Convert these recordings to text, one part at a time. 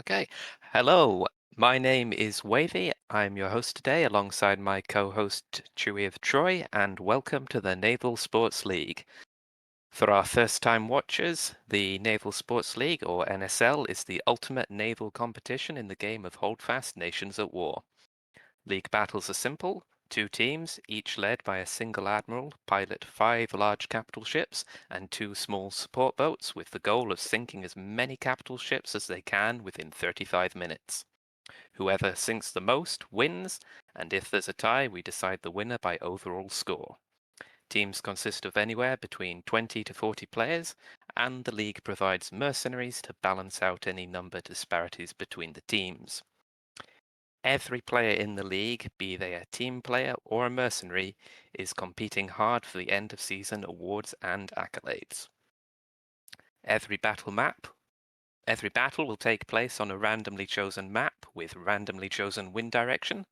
Okay. Hello, my name is Wavy. I'm your host today alongside my co-host Chewie of Troy, and welcome to the Naval Sports League. For our first-time watchers, the Naval Sports League, or NSL, is the ultimate naval competition in the game of Holdfast Nations at War. League battles are simple. Two teams, each led by a single admiral, pilot 5 large capital ships and 2 small support boats with the goal of sinking as many capital ships as they can within 35 minutes. Whoever sinks the most wins, and if there's a tie, we decide the winner by overall score. Teams consist of anywhere between 20 to 40 players, and the league provides mercenaries to balance out any number disparities between the teams. Every player in the league, be they a team player or a mercenary, is competing hard for the end of season awards and accolades. Every battle will take place on a randomly chosen map with randomly chosen wind direction.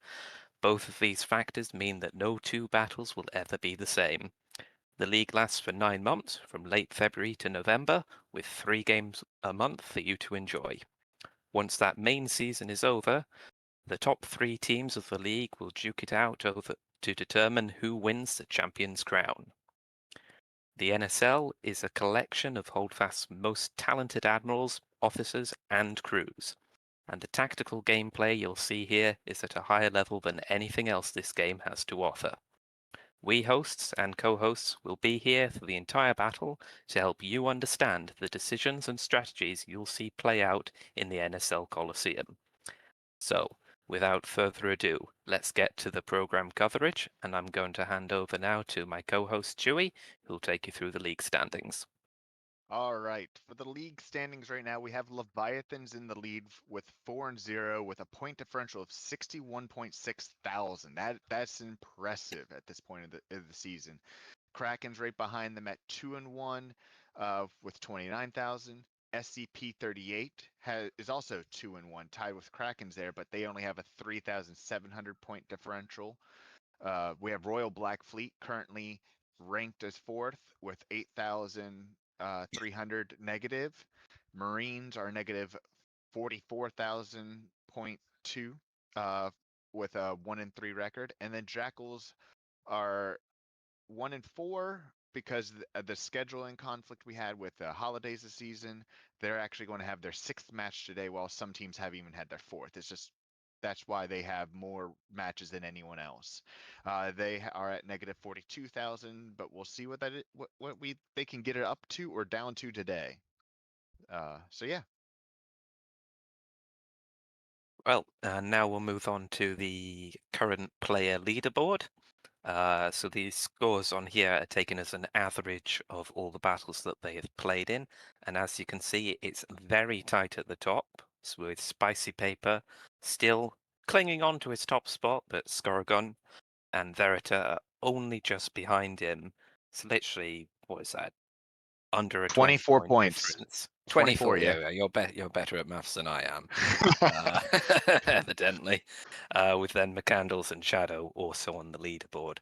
Both of these factors mean that no two battles will ever be the same. The league lasts for 9 months, from late February to November, with 3 games a month for you to enjoy. Once that main season is over, the top 3 teams of the league will duke it out over to determine who wins the champion's crown. The NSL is a collection of Holdfast's most talented admirals, officers, and crews, and the tactical gameplay you'll see here is at a higher level than anything else this game has to offer. We hosts and co-hosts will be here for the entire battle to help you understand the decisions and strategies you'll see play out in the NSL Coliseum. So, without further ado, let's get to the program coverage, and I'm going to hand over now to my co-host Chewie, who'll take you through the league standings. All right. For the league standings right now, we have Leviathans in the lead with 4-0 with a point differential of 61.6 thousand. That's impressive at this point of the season. Kraken's right behind them at 2-1 with 29,000. SCP 38 is also 2-1, tied with Kraken's there, but they only have a 3,700 point differential. We have Royal Black Fleet currently ranked as fourth with 8,300 negative. Marines are negative 44,000.2 uh, with a 1-3 record. And then Jackals are 1-4 because the scheduling conflict we had with the holidays this season. They're actually going to have their sixth match today, while some teams have even had their fourth. It's just that's why they have more matches than anyone else. They are at negative 42,000, but we'll see what what they can get it up to or down to today. So yeah. Well, now we'll move on to the current player leaderboard. So these scores on here are taken as an average of all the battles that they have played in, and as you can see, it's very tight at the top, so with Spicy Paper still clinging on to his top spot, but Scoragon and Verita are only just behind him. It's literally, what is that? Under a 20 24 point points. difference. 24, 24, yeah. yeah, you're better at maths than I am. Uh, evidently, with then McCandles and Shadow also on the leaderboard.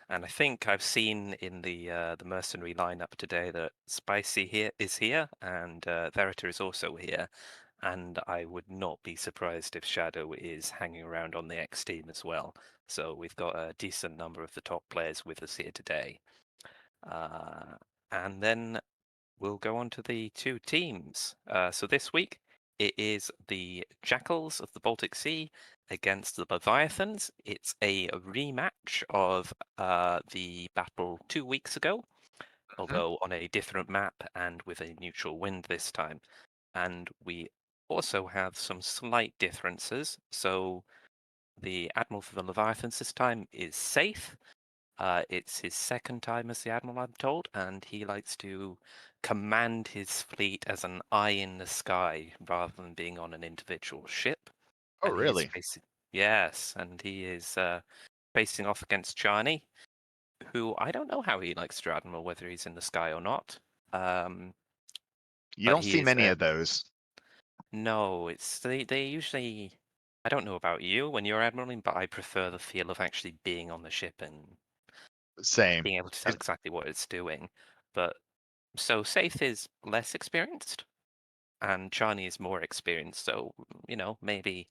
And I think I've seen in the mercenary lineup today that Spicy here is here, and Verita is also here. And I would not be surprised if Shadow is hanging around on the X team as well. So we've got a decent number of the top players with us here today. Uh, and then we'll go on to the 2 teams. So this week it is the Jackals of the Baltic Sea against the Leviathans. It's a rematch of the battle 2 weeks ago, Mhm. although on a different map and with a neutral wind this time. And we also have some slight differences. So the Admiral for the Leviathans this time is safe. It's his second time as the Admiral, I'm told, and he likes to command his fleet as an eye in the sky rather than being on an individual ship. Oh, And he is really? facing, yes, and he is facing off against Charney, who I don't know how he likes to Admiral, whether he's in the sky or not. Um, You but don't he see is many of those. no, it's they usually. I don't know about you when you're admiraling, but I prefer the feel of actually being on the ship and Same. being able to tell 'Cause exactly what it's doing. But so Saith is less experienced. and Charney is more experienced, so maybe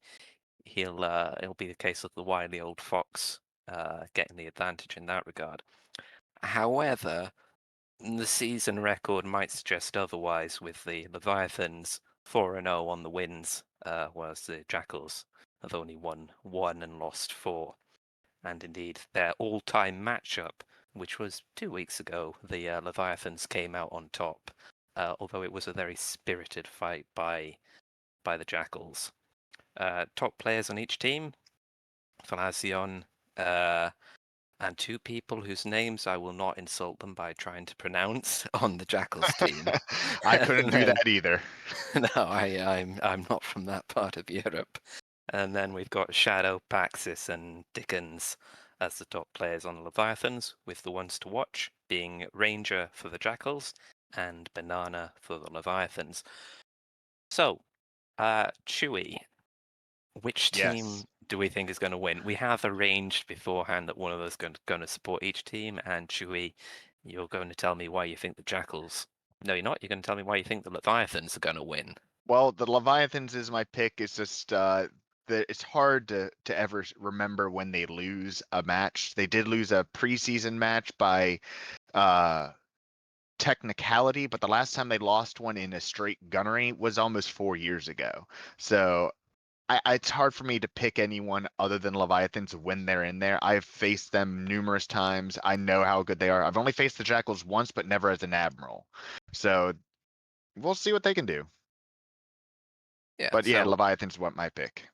it'll be the case of the wily old fox getting the advantage in that regard. However, the season record might suggest otherwise, with the Leviathans 4-0 on the wins, whereas the Jackals have only won one and lost four. And indeed, their all-time matchup, which was 2 weeks ago, the Leviathans came out on top, although it was a very spirited fight by the Jackals. Top players on each team: Falazion, and two people whose names I will not insult them by trying to pronounce on the Jackals team. I couldn't And do then that either. no, I'm not from that part of Europe. And then we've got Shadow, Paxis, and Dickens as the top players on the Leviathans, with the ones to watch being Ranger for the Jackals and Banana for the Leviathans. So, Chewy, which Yes. team do we think is going to win? We have arranged beforehand that one of us is going to support each team, and Chewy, you're going to tell me why you think the Jackals. No, you're not. You're going to tell me why you think the Leviathans are going to win. Well, the Leviathans is my pick. It's just it's hard to ever remember when they lose a match. They did lose a preseason match by uh technicality, but the last time they lost one in a straight gunnery was almost 4 years ago. So it's hard for me to pick anyone other than Leviathans when they're in there. I've faced them numerous times. I know how good they are. I've only faced the Jackals once, but never as an admiral. So we'll see what they can do. Yeah, But yeah, so Leviathan's what my pick.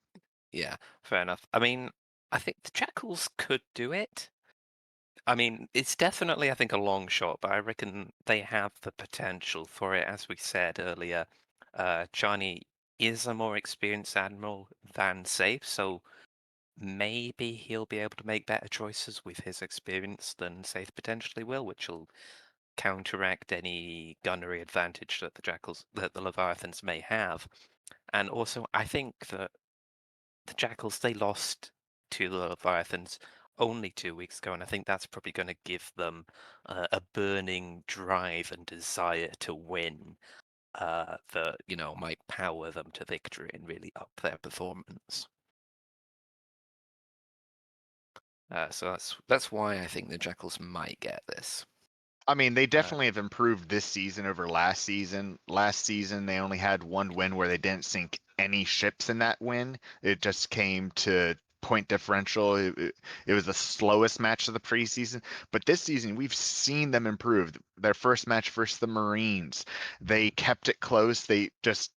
yeah, fair enough. I mean, I think the Jackals could do it. I mean, it's definitely, I think, a long shot, but I reckon they have the potential for it. As we said earlier, Chani is a more experienced admiral than Safe, so maybe he'll be able to make better choices with his experience than Safe potentially will, which will counteract any gunnery advantage that the Leviathans may have. And also, I think that the Jackals, they lost to the Leviathans only 2 weeks ago, and I think that's probably going to give them a burning drive and desire to win that might power them to victory and really up their performance. So that's why I think the Jackals might get this. I mean, they Uh, definitely have improved this season over last season. Last season, they only had one win where they didn't sink any ships in that win. It just came to point differential. It was the slowest match of the preseason. But this season, we've seen them improve. Their first match versus the Marines, they kept it close. They just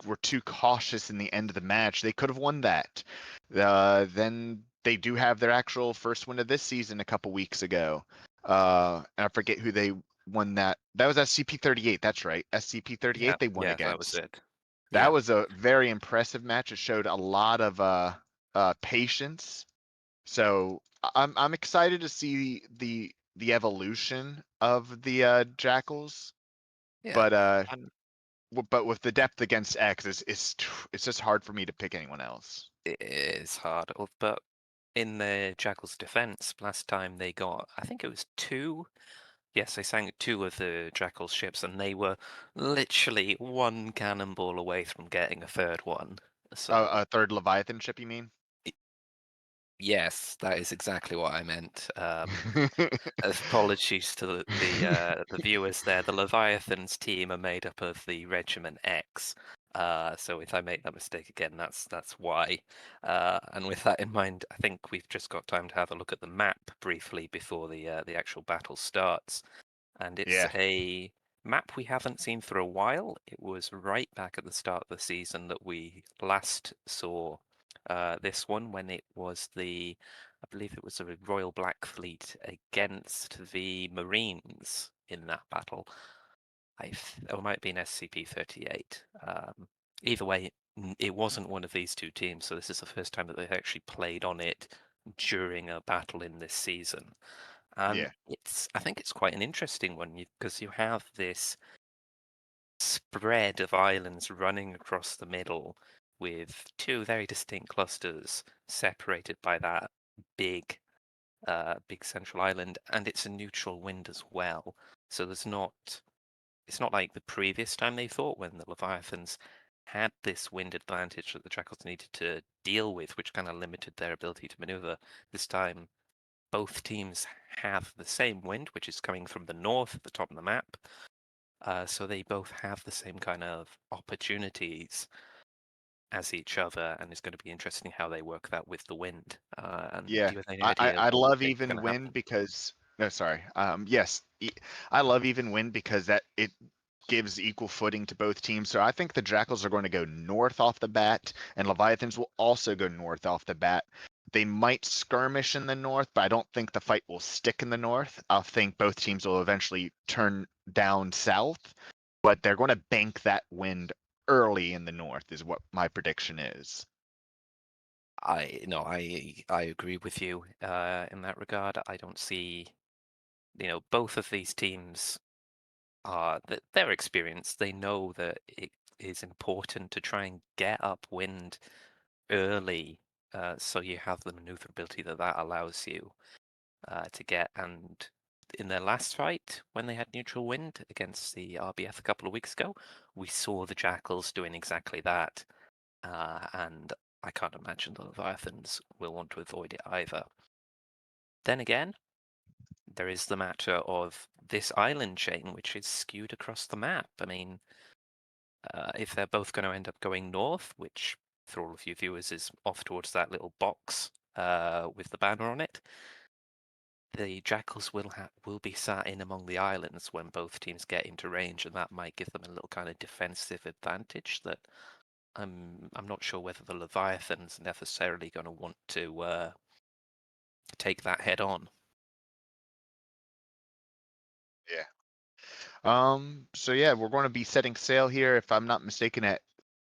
were too cautious in the end of the match. They could have won that. Then they do have their actual first win of this season a couple weeks ago. And I forget who they won that. That was SCP-38. That's right. yeah, SCP-38 they won yeah, that was against. it. That Yeah, was a very impressive match. It showed a lot of patience. So I'm excited to see the evolution of the Jackals. yeah. But And but with the depth against X, it's just hard for me to pick anyone else. it is hard, but in the Jackals' defense, last time they got, I think it was two. Yes, they sank two of the Jackals' ships, and they were literally one cannonball away from getting a third one. So, A third Leviathan ship, you mean? y- yes, that is exactly what I meant. Apologies to the viewers there. The Leviathans team are made up of the Regiment X. So if I make that mistake again, that's why. And with that in mind, I think we've just got time to have a look at the map briefly before the actual battle starts. And it's Yeah. a map we haven't seen for a while. It was right back at the start of the season that we last saw this one, when it was I believe it was the Royal Black Fleet against the Marines in that battle. Or it might have been SCP-38. Either way, it wasn't one of these two teams, so this is the first time that they've actually played on it during a battle in this season. And Yeah. I think it's quite an interesting one, because you have this spread of islands running across the middle with two very distinct clusters separated by that big big central island, and it's a neutral wind as well. So there's not it's not like the previous time they fought when the Leviathans had this wind advantage that the Jackals needed to deal with, which kind of limited their ability to maneuver. This time, both teams have the same wind, which is coming from the north at the top of the map. So they both have the same kind of opportunities as each other, and it's going to be interesting how they work that with the wind. And Yeah, do you have any I idea I what you love think is even going to wind happen? because no, sorry. Yes, I love even wind because that it gives equal footing to both teams. So I think the Jackals are going to go north off the bat, and Leviathans will also go north off the bat. They might skirmish in the north, but I don't think the fight will stick in the north. I think both teams will eventually turn down south, but they're going to bank that wind early in the north, is what my prediction is. I agree with you in that regard. I don't see, both of these teams are that they're experienced. They know that it is important to try and get upwind early, so you have the maneuverability that allows you to get. And in their last fight, when they had neutral wind against the RBF a couple of weeks ago, we saw the Jackals doing exactly that. And I can't imagine the Leviathans will want to avoid it either. Then again, there is the matter of this island chain, which is skewed across the map. I mean, if they're both going to end up going north, which for all of you viewers is off towards that little box with the banner on it, the Jackals will be sat in among the islands when both teams get into range, and that might give them a little kind of defensive advantage that I'm not sure whether the Leviathans are necessarily going to want to take that head on. Yeah. So yeah, we're going to be setting sail here, if I'm not mistaken, at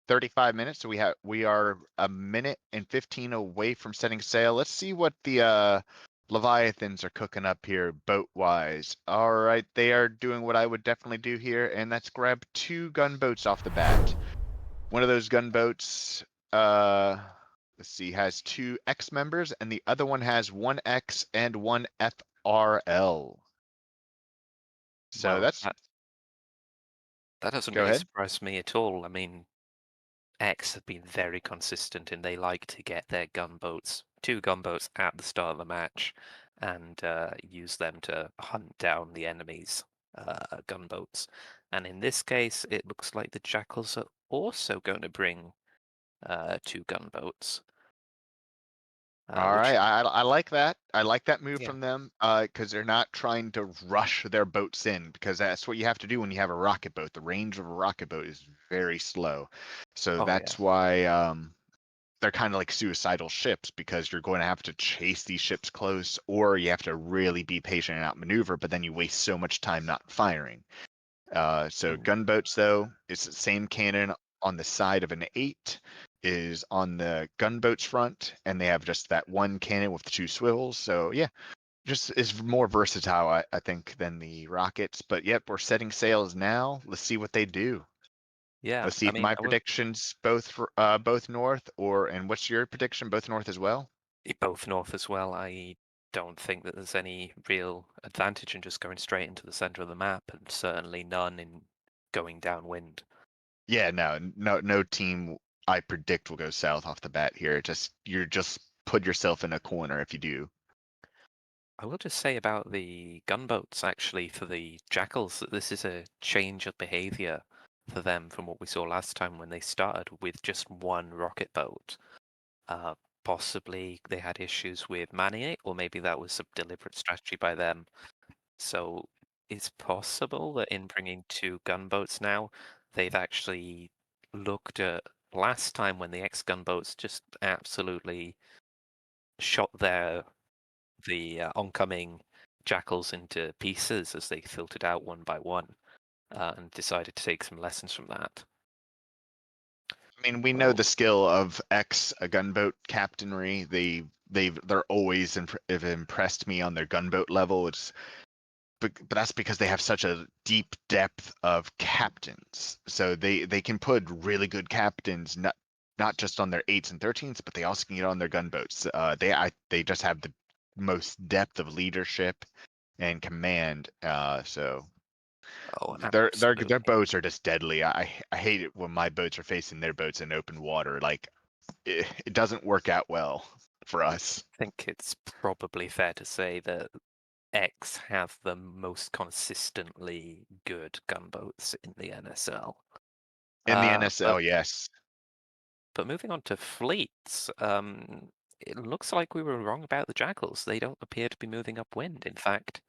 35 minutes. So we are a minute and 15 away from setting sail. Let's see what the Leviathans are cooking up here boat wise. All right, they are doing what I would definitely do here, and that's grab two gunboats off the bat. One of those gunboats, let's see, has two X members, and the other one has one X and one FRL. So Well, that's that doesn't go really ahead. surprise me at all. I mean, X have been very consistent and they like to get their gunboats, two gunboats at the start of the match, and use them to hunt down the enemy's gunboats. And in this case, it looks like the Jackals are also going to bring two gunboats, All which, right, I like that. I like that move yeah, from them because they're not trying to rush their boats in because that's what you have to do when you have a rocket boat. The range of a rocket boat is very slow, so oh yeah, that's why they're kind of like suicidal ships because you're going to have to chase these ships close, or you have to really be patient and outmaneuver. But then you waste so much time not firing. So mm, gunboats though, it's the same cannon on the side of an 8 is on the gunboat's front, and they have just that one cannon with the two swivels. So yeah, just is more versatile, I think, than the rockets. But yep, we're setting sails now. Let's see what they do. yeah. Let's see I if mean, my I will predictions both north, or and what's your prediction? Both north as well? both north as well. I don't think that there's any real advantage in just going straight into the center of the map, and certainly none in going downwind. Yeah, no team I predict will go south off the bat here. You're just put yourself in a corner if you do. I will just say about the gunboats, actually, for the Jackals, that this is a change of behavior for them from what we saw last time when they started with just one rocket boat. Uh, Possibly they had issues with manning it, or maybe that was a deliberate strategy by them. So it's possible that in bringing two gunboats now, they've actually looked at last time when the X gunboats just absolutely shot the oncoming Jackals into pieces as they filtered out one by one, and decided to take some lessons from that. I mean, we know So, the skill of ex a gunboat captainry. They're always have impressed me on their gunboat level. But that's because they have such a deep depth of captains. So they can put really good captains not just on their 8s and 13s, but they also can get on their gunboats. They just have the most depth of leadership and command. So Oh, Their absolutely. boats are just deadly. I hate it when my boats are facing their boats in open water. Like it doesn't work out well for us. I think it's probably fair to say that X have the most consistently good gunboats in the NSL. In the Uh, but NSL, yes. but moving on to fleets, it looks like we were wrong about the Jackals. They don't appear to be moving upwind. In fact,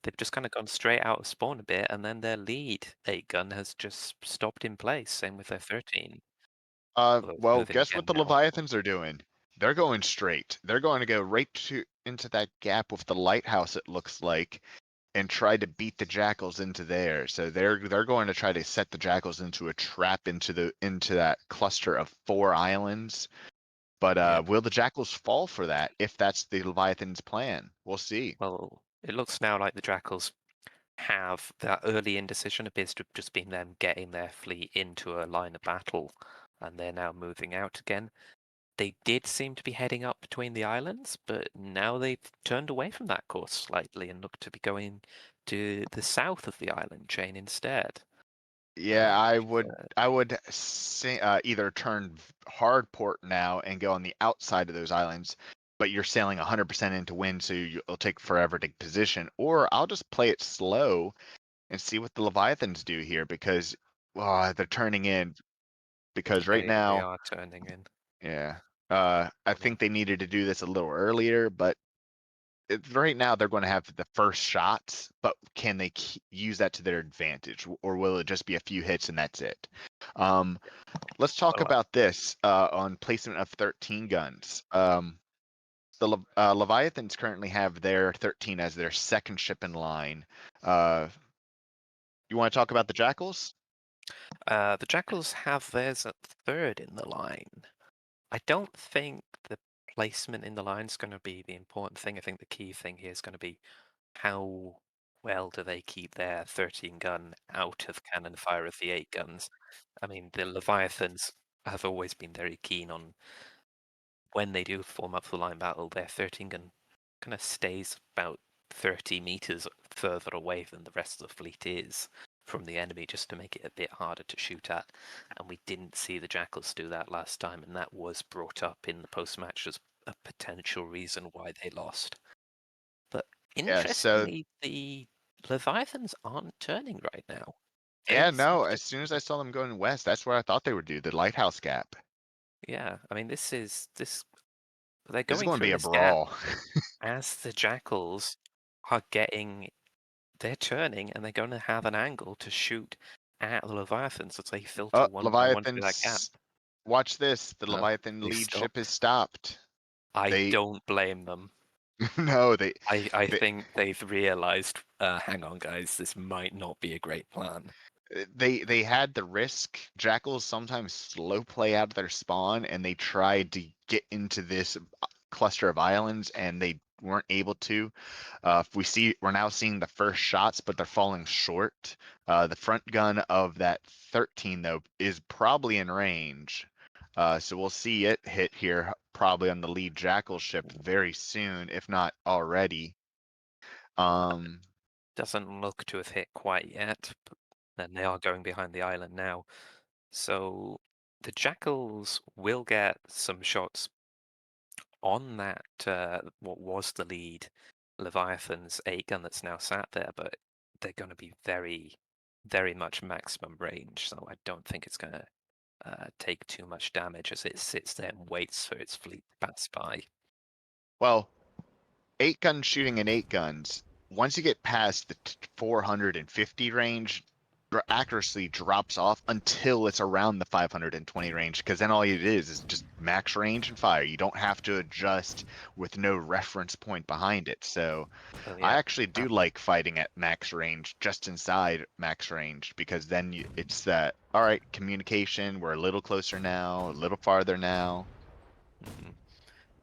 they've just kind of gone straight out of spawn a bit, and then their lead 8 gun has just stopped in place. Same with their 13, although it's Well, moving guess what again the now. Leviathans are doing? They're going straight. They're going to go right into that gap with the lighthouse, it looks like, and try to beat the Jackals into there. So they're going to try to set the Jackals into a trap into that cluster of 4 islands. But Yeah. will the Jackals fall for that if that's the Leviathan's plan? We'll see. Well, it looks now like the Jackals have that early indecision appears to have just been them getting their fleet into a line of battle, and they're now moving out again. They did seem to be heading up between the islands, but now they've turned away from that course slightly and look to be going to the south of the island chain instead. Yeah, I Which, would I would say, either turn hard port now and go on the outside of those islands, but you're sailing 100% into wind, so it'll take forever to position. Or I'll just play it slow and see what the Leviathans do here because they're turning in. Because right they now, are turning in. yeah, I Oh, no. think they needed to do this a little earlier, but right now they're going to have the first shots, but can they use that to their advantage, or will it just be a few hits and that's it? Um, let's talk Well, about this on placement of 13 guns. The Leviathans currently have their 13 as their second ship in line. Uh, you want to talk about the Jackals? the Jackals have theirs at third in the line. I don't think the placement in the line is going to be the important thing. I think the key thing here is going to be how well do they keep their 13 gun out of cannon fire of the 8 guns. I mean, the Leviathans have always been very keen on when they do form up for line battle, their 13 gun kind of stays about 30 meters further away than the rest of the fleet is from the enemy just to make it a bit harder to shoot at. And we didn't see the Jackals do that last time, and that was brought up in the post match as a potential reason why they lost. But Yeah. So interestingly, the Leviathans aren't turning right now. yeah, They seem no. to As just soon as I saw them going west, that's where I thought they would do the lighthouse gap. yeah. I mean, this. They're This is going going to through be a this gap brawl. as the Jackals are getting. They're turning, and they're going to have an angle to shoot at the Leviathans as they filter one by one through that gap. Leviathans, watch this. The Oh, Leviathan they lead ship stopped. is stopped. I They don't blame them. no, I they think they've realized, hang on, guys, this might not be a great plan. they had the risk. Jackals sometimes slow play out of their spawn, and they tried to get into this cluster of islands, and they weren't able to. We're now seeing the first shots, but they're falling short. The front gun of that 13 though is probably in range. So we'll see it hit here probably on the lead Jackal ship very soon, if not already. Um, Doesn't look to have hit quite yet, but then they are going behind the island now. So the Jackals will get some shots on that what was the lead Leviathan's 8 gun that's now sat there, but they're going to be very much maximum range. So I don't think it's going to take too much damage as it sits there and waits for its fleet to pass by. well, 8 gun shooting and 8 guns. Once you get past the 450 range, accuracy drops off until it's around the 520 range, because then all it is just max range and fire. You don't have to adjust with no reference point behind it. So Oh I yeah, actually do like fighting at max range, just inside max range, because then it's that, all right, communication, we're a little closer now, a little farther now. mhm.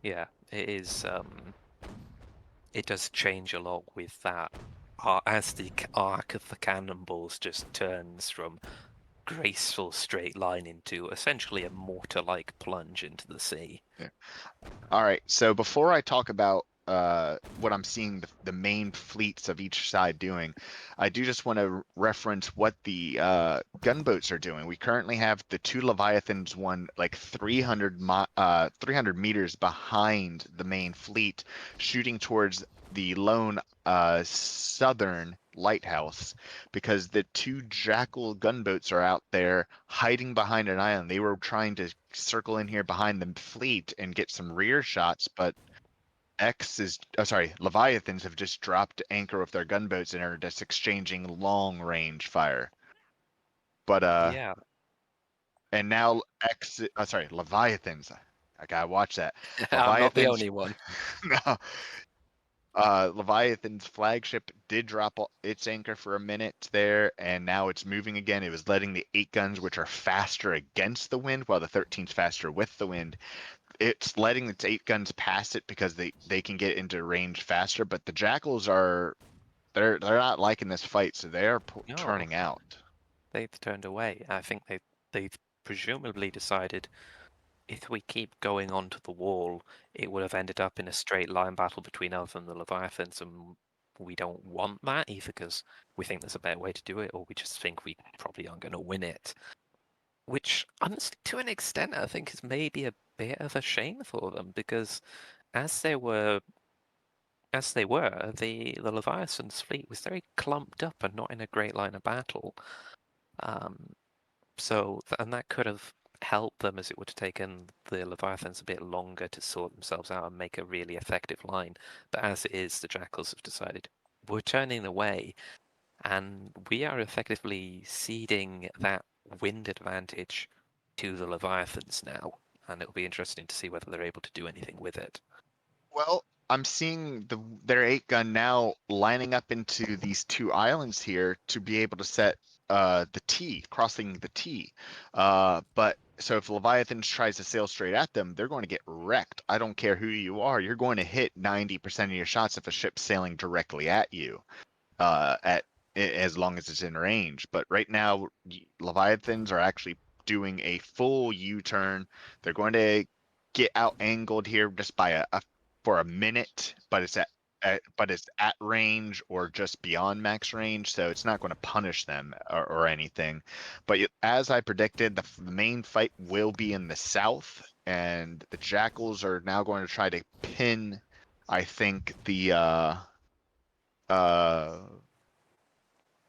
Yeah, it is. It does change a lot with that. As the arc of the cannonballs just turns from graceful straight line into essentially a mortar-like plunge into the sea. Yeah. All right, so before I talk about what I'm seeing the main fleets of each side doing, I do just want to reference what the gunboats are doing. We currently have the two Leviathans, one like 300 meters behind the main fleet, shooting towards the lone southern lighthouse, because the two Jackal gunboats are out there hiding behind an island. They were trying to circle in here behind the fleet and get some rear shots, but Leviathans have just dropped anchor with their gunboats and are just exchanging long range fire. But Yeah, and now Leviathans. I gotta watch that. I'm not the Leviathans. only one. No, Leviathan's flagship did drop its anchor for a minute there, and now it's moving again. It was letting the 8 guns, which are faster against the wind, while the 13's faster with the wind. It's letting its 8 guns pass it because they can get into range faster. But the Jackals they're not liking this fight, so they're No, turning out. they've turned away. I think they've presumably decided if we keep going onto the wall, it would have ended up in a straight line battle between us and the Leviathans, and we don't want that either because we think there's a better way to do it, or we just think we probably aren't going to win it. Which, honestly, to an extent, I think is maybe a bit of a shame for them because as they were the Leviathan's fleet was very clumped up and not in a great line of battle. Um, and that could have helped them as it would have taken the Leviathans a bit longer to sort themselves out and make a really effective line. But as it is, the Jackals have decided we're turning away, and we are effectively ceding that wind advantage to the Leviathans now. And it'll be interesting to see whether they're able to do anything with it. Well, I'm seeing their 8 gun now lining up into these 2 islands here to be able to set the T, crossing the T. But so if Leviathan tries to sail straight at them, they're going to get wrecked. I don't care who you are, you're going to hit 90% of your shots if a ship's sailing directly at you. At as long as it's in range. But right now, Leviathans are actually doing a full U-turn. They're going to get out angled here just by for a minute, but it's at range or just beyond max range, so it's not going to punish them or anything. But as I predicted, the main fight will be in the south, and the Jackals are now going to try to pin, I think, the uh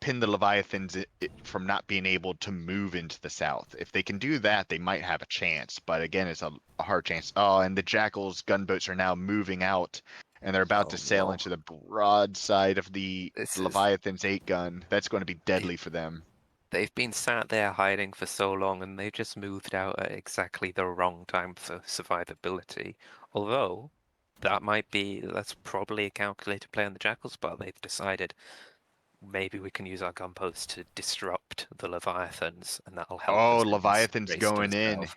pin the Leviathans from not being able to move into the south. If they can do that, they might have a chance. But again, it's a hard chance. Oh, and the Jackals gunboats are now moving out, and they're about to Oh sail no. into the broadside of the This is Leviathan's 8 gun. That's going to be they, deadly for them. they've been sat there hiding for so long and they just moved out at exactly the wrong time for survivability. Although that's probably a calculated play on the Jackals, but they've decided maybe we can use our gunboats to disrupt the Leviathans and that'll help Oh, us in this Leviathan's race to the going in. south.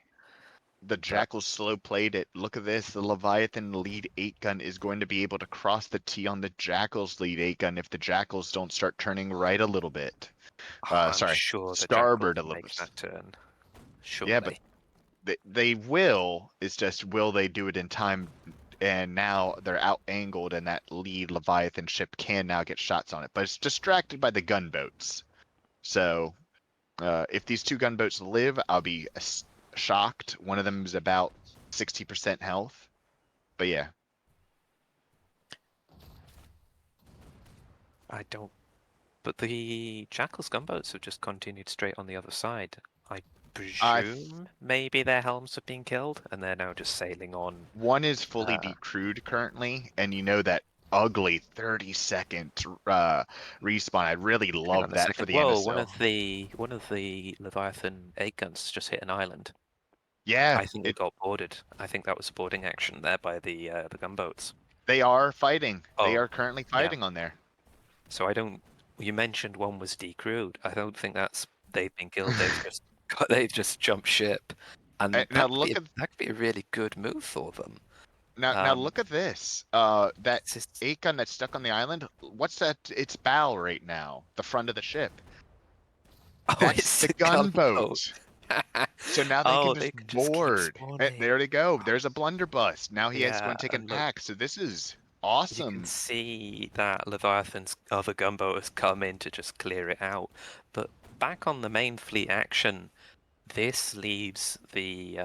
The But Jackals slow played it. Look at this. The Leviathan lead 8 gun is going to be able to cross the T on the Jackals lead 8 gun if the Jackals don't start turning right a little bit. I'm Sorry, sure the Jackals starboard a will little make bit. that turn. Yeah, but Surely. they will. It's just will they do it in time? And now they're out angled, and that lead Leviathan ship can now get shots on it, but it's distracted by the gunboats. So if these 2 gunboats live, I'll be shocked. One of them is about 60% health, but yeah. I don't. But the Jackals gunboats have just continued straight on the other side. I I presume maybe their helms have been killed and they're now just sailing on. One is fully Uh, decrewed currently, and you know that ugly 30-second respawn. I really hang love on a that for second. the Whoa! NSL. One of the Leviathan 8 guns just hit an island. Yeah, I think they got boarded. I think that was a boarding action there by the gunboats. they are fighting. They Oh, are currently yeah. fighting on there. So I don't. You mentioned one was decrewed. I don't think that's they've been killed. They've just jumped ship, and Now look at that could be a really good move for them. now Um, look at this. That it's just, 8 gun that's stuck on the island. What's that? Its bow right now. The front of the ship. oh, That's it's the a gunboat. gunboat. So now they can Oh, just they could just keep board. spawning. There they go. There's a blunderbuss. Now he has Yeah, going to take an and look, axe. So this is. You can Awesome. see that Leviathan's other gunboat has come in to just clear it out. But back on the main fleet action, this leaves the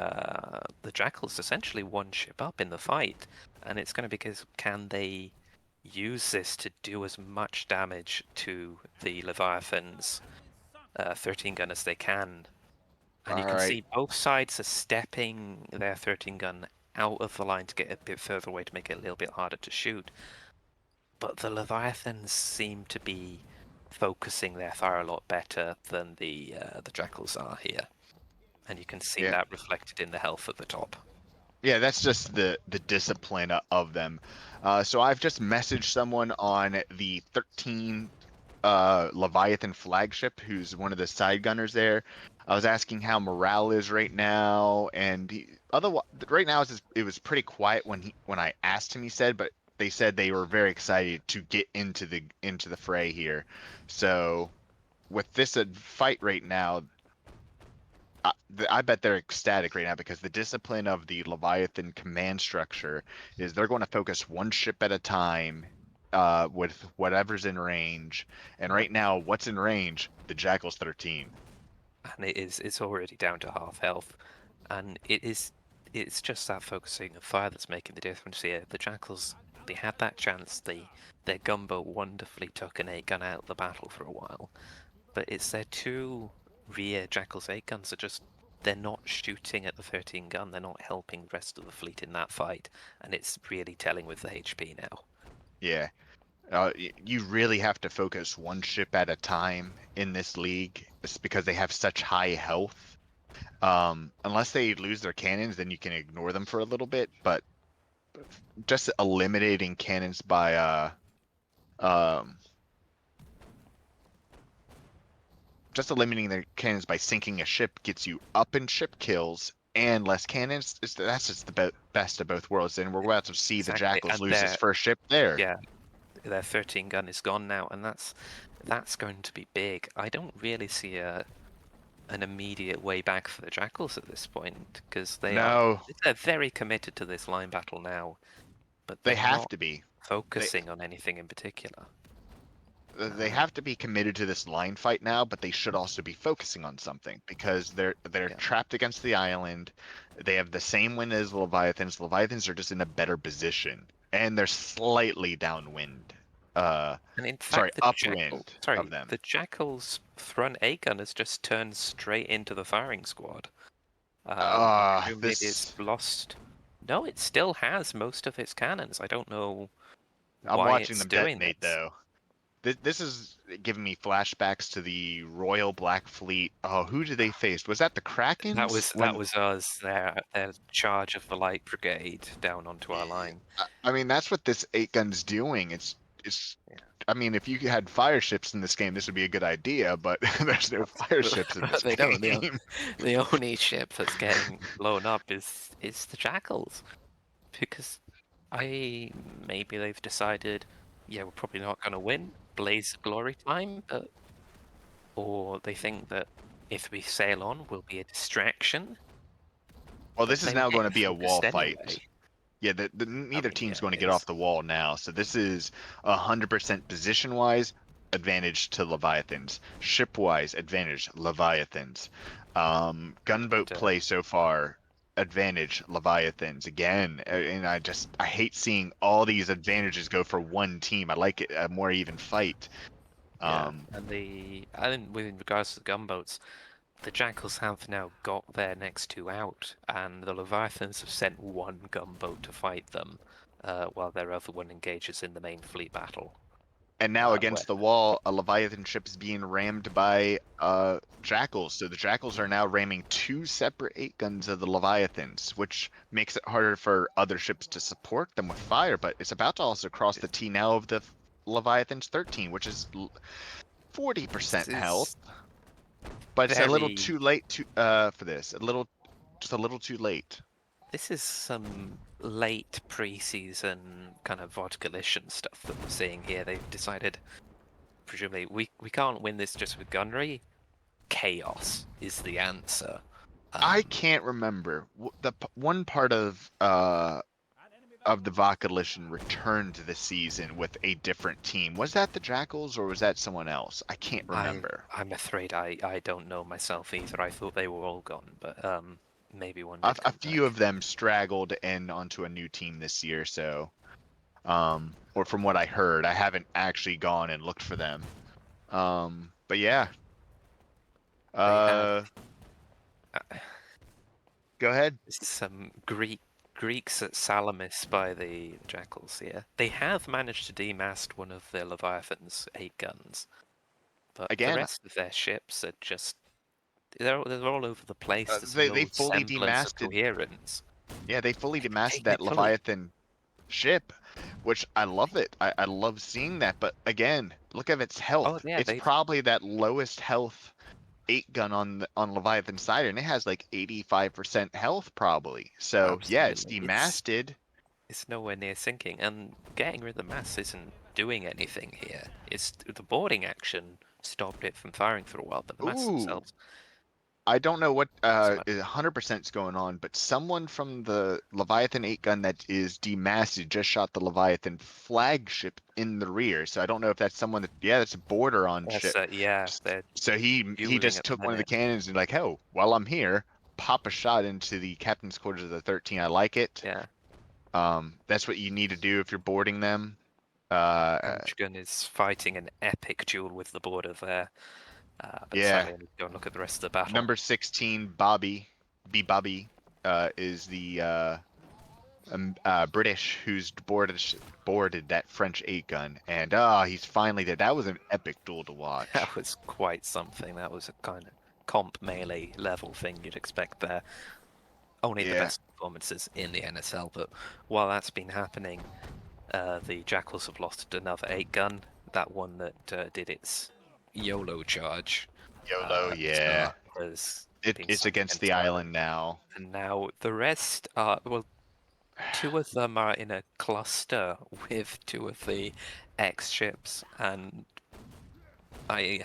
Jackals essentially one ship up in the fight, and it's going to be because can they use this to do as much damage to the Leviathans 13 gun as they can. And you All can right. see both sides are stepping their 13 gun out of the line to get a bit further away to make it a little bit harder to shoot. But the Leviathans seem to be focusing their fire a lot better than the Jackals are here. And you can see Yeah. that reflected in the health at the top. Yeah, that's just the discipline of them. So I've just messaged someone on the 13 Leviathan flagship, who's one of the side gunners there. I was asking how morale is right now, and otherwise, right now it was pretty quiet when I asked him. He said, but they said they were very excited to get into the fray here. So with this fight right now, I bet they're ecstatic right now because the discipline of the Leviathan command structure is they're going to focus one ship at a time with whatever's in range. And Yep. right now, what's in range? The Jackals 13. And it's already down to half health. And it's just that focusing of fire that's making the difference here. The Jackals, they had that chance. Their gunboat wonderfully took an 8 gun out of the battle for a while. But it's their two rear Jackals 8 guns are just they're not shooting at the 13 gun. They're not helping the rest of the fleet in that fight, and it's really telling with the HP now. Yeah. You really have to focus one ship at a time in this league. It's because they have such high health. Unless they lose their cannons, then you can ignore them for a little bit. But just eliminating cannons by um, just eliminating their cannons by sinking a ship gets you up in ship kills and less cannons. That's just the best of both worlds. And we're about to see the Exactly, Jackals and lose his first ship there. yeah, their 13 gun is gone now, and that's going to be big. I don't really see an immediate way back for the Jackals at this point because No, they're very committed to this line battle now, but they they're have not to be. They focusing on anything in particular. they Um, have to be committed to this line fight now, but they should also be focusing on something because they're yeah. trapped against the island. They have the same wind as Leviathans. Leviathans are just in a better position, and they're slightly downwind. And in Sorry, fact, upwind of them. The Jackal's front A gun has just turned straight into the firing squad. I presume maybe it's This lost. No, it still has most of its cannons. I don't know I'm why watching it's them doing detonate this. though. This is giving me flashbacks to the Royal Black Fleet. Oh, who did they face? Was that the Krakens? That When was us. Their charge of the light brigade down onto our line. I mean, that's what this eight gun's doing. It's. Yeah, I mean, if you had fire ships in this game, this would be a good idea. But there's no fire ships in but this they don't. game. The only ship that's getting blown up is the Jackals. Because maybe they've decided, yeah, we're probably not going to win Blaze of Glory time, or they think that if we sail on, we'll be a distraction. Well, But this is they were now going to getting be a wall focused fight. anyway. Yeah, I neither mean, team's yeah, going to it get off is. the wall now. So this is 100% position-wise advantage to Leviathans. Ship-wise advantage Leviathans. Gunboat And play so far advantage Leviathans again. And I hate seeing all these advantages go for one team. I like it a more even fight. yeah, Um, and with regards to the gunboats, the Jackals have now got their next two out, and the Leviathans have sent one gunboat to fight them, while their other one engages in the main fleet battle. And now Where against the wall, a Leviathan ship is being rammed by Jackals. So the Jackals are now ramming two separate eight guns of the Leviathans, which makes it harder for other ships to support them with fire. But it's about to also cross the T now of the Leviathan's 13, which is this 40% health. is But it's a little very too late to for this. Just a little too late. This is some late pre-season kind of vodka-lition stuff that we're seeing here. They've decided, presumably, we can't win this just with gunnery. Chaos is the answer. I Um, can't remember one part of of the VOD Coalition returned this season with a different team. Was that the Jackals or was that someone else? I can't remember. I'm afraid I don't know myself either. I thought they were all gone, but maybe one A, did a come few back. of them straggled in onto a new team this year, so or from what I heard, I haven't actually gone and looked for them. But yeah, They have uh, uh, go ahead. some Greeks at Salamis by the Jackals here. They have managed to demast one of the Leviathans' 8 guns, but the Again, rest of their ships are just they're all over the place. There's they no fully semblance of demasted. coherence. Yeah, they fully demasted that Technically, Leviathan ship, which I love it. I love seeing that. But again, look at its oh health. yeah, It's they've probably that lowest health 8 gun on Leviathan side, and it has like 85% health probably. So yeah, it's absolutely. demasted. It's nowhere near sinking, and getting rid of the mass isn't doing anything here. It's the boarding action stopped it from firing for a while, but the mass Ooh, themselves. I don't know what So, is 100% is going on, but someone from the Leviathan 8 gun that is demasted just shot the Leviathan flagship in the rear. So I don't know if that's someone that, yeah, that's a border on ship. yeah, they're So he dueling just at the took one of the minute. cannons and like, oh, while I'm here, pop a shot into the captain's quarters of the 13. I like it. Yeah, That's what you need to do if you're boarding them. Gun is fighting an epic duel with the border there. But Yeah, sadly, I need to go and look at the rest of the battle. number 16, Bobby, B Bobby, is the British who's boarded that French 8 gun, and he's finally dead. That was an epic duel to watch. That was quite something. That was a kind of comp melee level thing you'd expect there. Only the Yeah, best performances in the NSL, but while that's been happening, the Jackals have lost another 8 gun, that one that did its YOLO charge. YOLO, So yeah. has been It's sunk against again the as well. island now. And now the rest are, well, two of them are in a cluster with two of the X ships, and I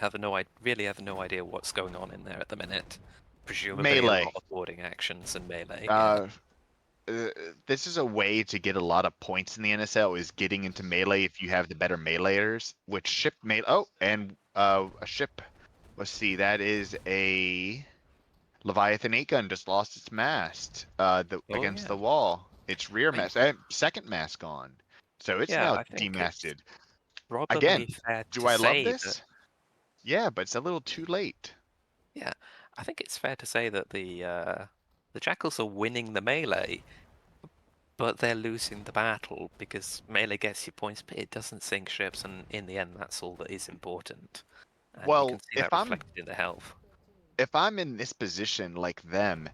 really have no idea what's going on in there at the minute. Presumably a lot Melee. of boarding actions and melee, yeah. Uh, this is a way to get a lot of points in the NSL is getting into melee if you have the better meleeers, which ship melee. Oh, and a ship. Let's see, that is a Leviathan 8 gun just lost its mast Oh against yeah. the wall. Its rear I, mast, second mast gone. So it's yeah, now I think it's demasted. Again, probably fair do to I love say that. this? Yeah, but it's a little too late. Yeah, I think it's fair to say that the Jackals are winning the melee, but they're losing the battle because melee gets you points, but it doesn't sink ships, and in the end, that's all that is important. And you can Well, see that reflected in the health. if I'm in this position like them,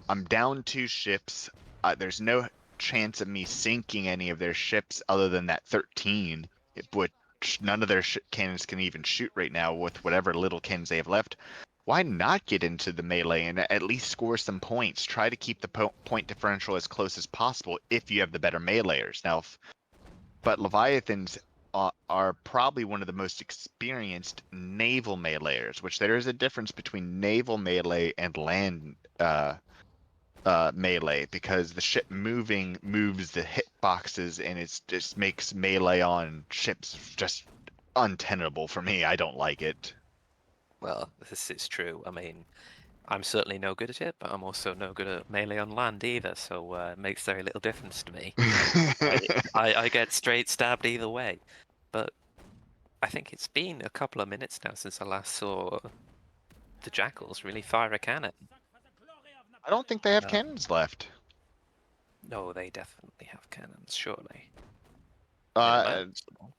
I'm down 2 ships. There's no chance of me sinking any of their ships other than that 13, which none of their cannons can even shoot right now with whatever little cannons they have left. Why not get into the melee and at least score some points? Try to keep the point differential as close as possible if you have the better meleeers. Now, but Leviathans are probably one of the most experienced naval meleeers, which there is a difference between naval melee and land melee because the ship moving moves the hitboxes and it just makes melee on ships just untenable for me. I don't like it. Well, this is true. I mean, I'm certainly no good at it, but I'm also no good at melee on land either, so it makes very little difference to me. I get straight stabbed either way. But I think it's been a couple of minutes now since I last saw the Jackals really fire a cannon. I don't think they have Uh, cannons left. no, they definitely have cannons, surely. They'd Uh, imagine so.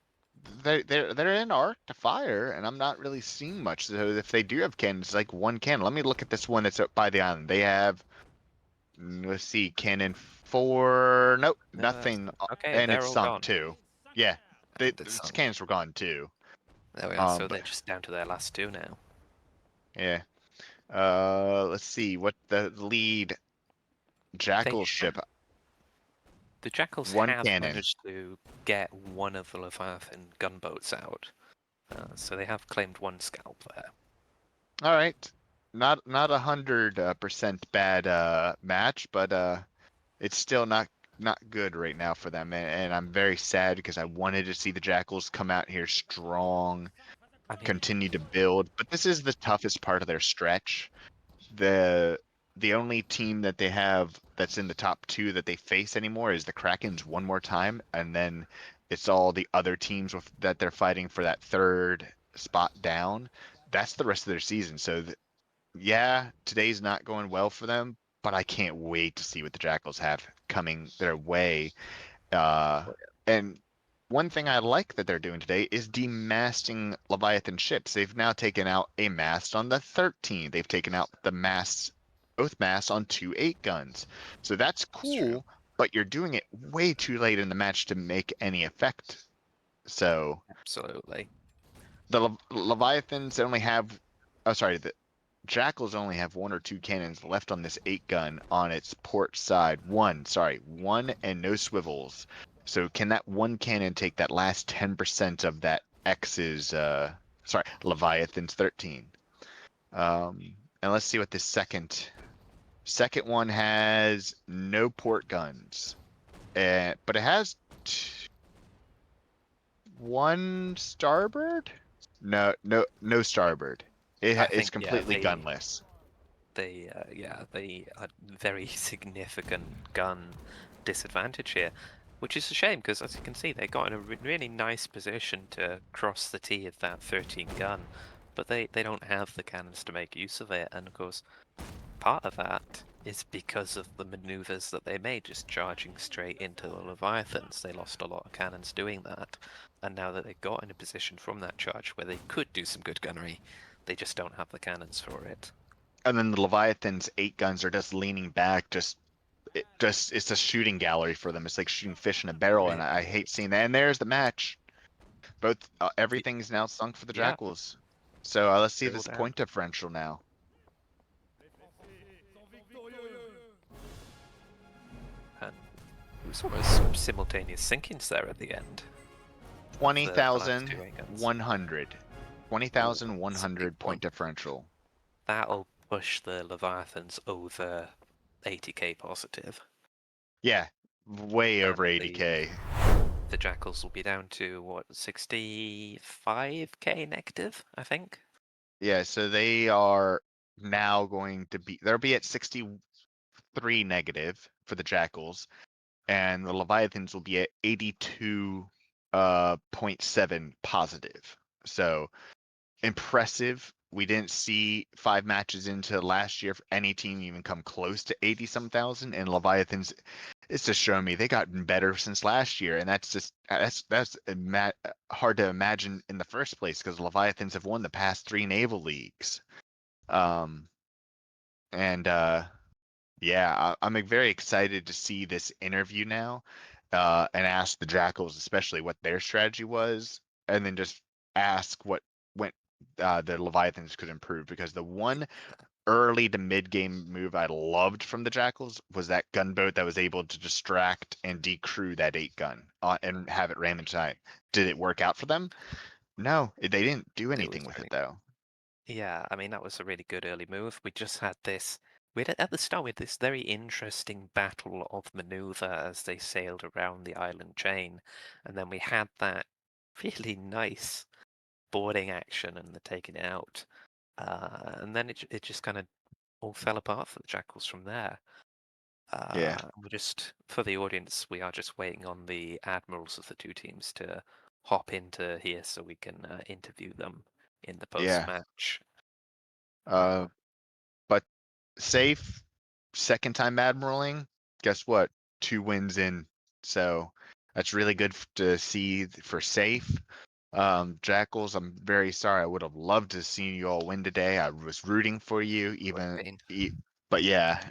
they're in arc to fire, and I'm not really seeing much. So if they do have cannons, it's like one cannon. Let me look at this one that's up by the island. They have, let's see, cannon 4. Nope, No, nothing, okay, and they're it's all sunk gone. too. Yeah, And it's its sunk. cannons were gone too. There we are, so But they're just down to their last two now. yeah. Let's see what the lead They Jackal ship. The Jackals One have cannon. managed to get one of the Leviathan gunboats out, so they have claimed one scalp there. All right, not 100% bad match, but it's still not. not good right now for them, and I'm very sad because I wanted to see the Jackals come out here strong, I mean, continue to build. But this is the toughest part of their stretch. The the only team that they have that's in the top two that they face anymore is the Krakens one more time, and then it's all the other teams that they're fighting for that third spot down. That's the rest of their season. So yeah, today's not going well for them, but I can't wait to see what the Jackals have coming their way. Uh, and one thing I like that they're doing today is demasting Leviathan ships. They've now taken out a mast on the 13. They've taken out the masts, both masts on 2 8 guns. So that's that's true. cool, but you're doing it way too late in the match to make any effect. So Absolutely. the Leviathans only have, oh sorry, the Jackals only have 1 or 2 cannons left on this 8 gun on its port side. One and no swivels. So can that one cannon take that last 10% of that X's Leviathan's 13? And let's see what this second one has no port guns. But it has one starboard? No starboard. I It's think, yeah, completely gunless. they are very significant gun disadvantage here, which is a shame because, as you can see, they got in a really nice position to cross the T of that 13 gun, but they don't have the cannons to make use of it, and of course, part of that is because of the maneuvers that they made, just charging straight into the Leviathans. They lost a lot of cannons doing that, and now that they got in a position from that charge where they could do some good gunnery, they just don't have the cannons for it. And then the Leviathan's 8 guns are just leaning back, it's a shooting gallery for them. It's like shooting fish in a barrel, and Really? I hate seeing that. And there's the match. Both Y- everything's now sunk for the Yeah, Jackals. So let's see still this down. point differential now. And it was almost simultaneous sinkings there at the end of the last two air guns. 20,100. Ooh, that's a big 20,100 point one. differential. That'll push the Leviathans over 80k positive, Yeah, way and over 80k. the Jackals will be down to what, 65k negative, I think. Yeah, so they are now going to they'll be at 63 negative for the Jackals, and the Leviathans will be at 82 .7 positive. So impressive. We didn't see 5 matches into last year for any team even come close to 80 some thousand, and Leviathans, it's just showing me they gotten better since last year, and that's hard to imagine in the first place because Leviathans have won the past 3 naval leagues. Um, and yeah, I'm very excited to see this interview now, and ask the Jackals especially what their strategy was, and then just ask what went the Leviathans could improve, because the one early to mid game move I loved from the Jackals was that gunboat that was able to distract and decrew that 8 gun and have it ram inside. Did it work out for them? No, they didn't do It was anything with it really, though. yeah, I mean, that was a really good early move. We just had this, at the start, we had this very interesting battle of maneuver as they sailed around the island chain, and then we had that really nice boarding action and the taking it out. And then it just kind of all fell apart for the Jackals from there. Yeah, We're just, for the audience, we are just waiting on the admirals of the two teams to hop into here so we can interview them in the post yeah. match. Uh, but safe, second time admiraling. Guess what? 2 wins in. So that's really good to see for safe. Jackals, I'm very sorry. I would have loved to see you all win today. I was rooting for you, Would have been. but yeah,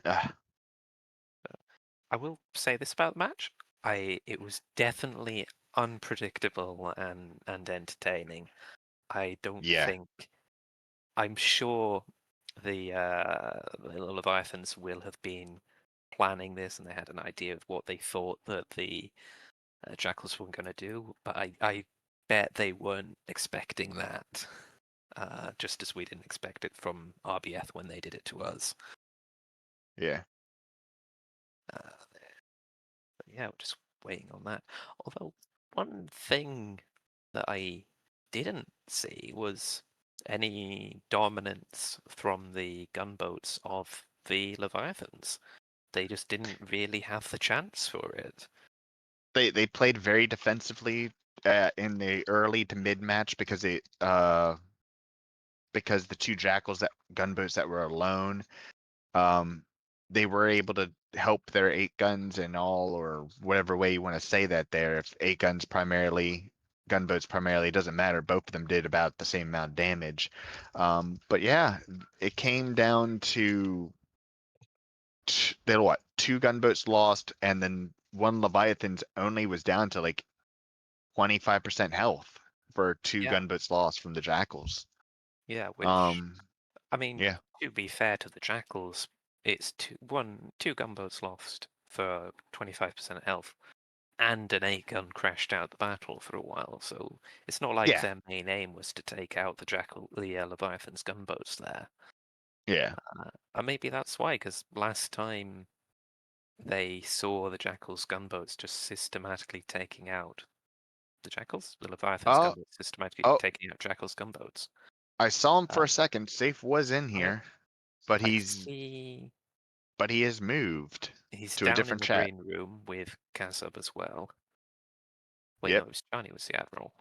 I will say this about the match. It was definitely unpredictable and entertaining. I don't yeah, think I'm sure the Leviathans will have been planning this and they had an idea of what they thought that the Jackals were going to do, but I bet they weren't expecting that, just as we didn't expect it from RBF when they did it to us. yeah. Uh, yeah, we're just waiting on that. Although one thing that I didn't see was any dominance from the gunboats of the Leviathans. They just didn't really have the chance for it. They played very defensively in the early to mid match because the two Jackals that gunboats that were alone, um, they were able to help their 8 guns and all, or whatever way you want to say that there. If 8 guns primarily, gunboats primarily, it doesn't matter. Both of them did about the same amount of damage. But yeah, it came down to they had what, 2 gunboats lost, and then one Leviathan's only was down to like 25% health for two Yeah, gunboats lost from the Jackals. yeah, which Um, I mean, yeah, to be fair to the Jackals, it's two gunboats lost for 25% health, and an 8 gun crashed out the battle for a while. So it's not like yeah, their main aim was to take out the Leviathan's gunboats there. yeah. And maybe that's why, because last time they saw the Jackals' gunboats just systematically taking out the Jackals, the Leviathan's Oh, gunboats systematically oh, taking out Jackals' gunboats. I saw him for Uh, a second. Safe was in oh yeah, here, but I he's see. but he has moved He's to a down in different the chat. green room with Kazub as well. Wait, no, Yep, it was Johnny was the admiral.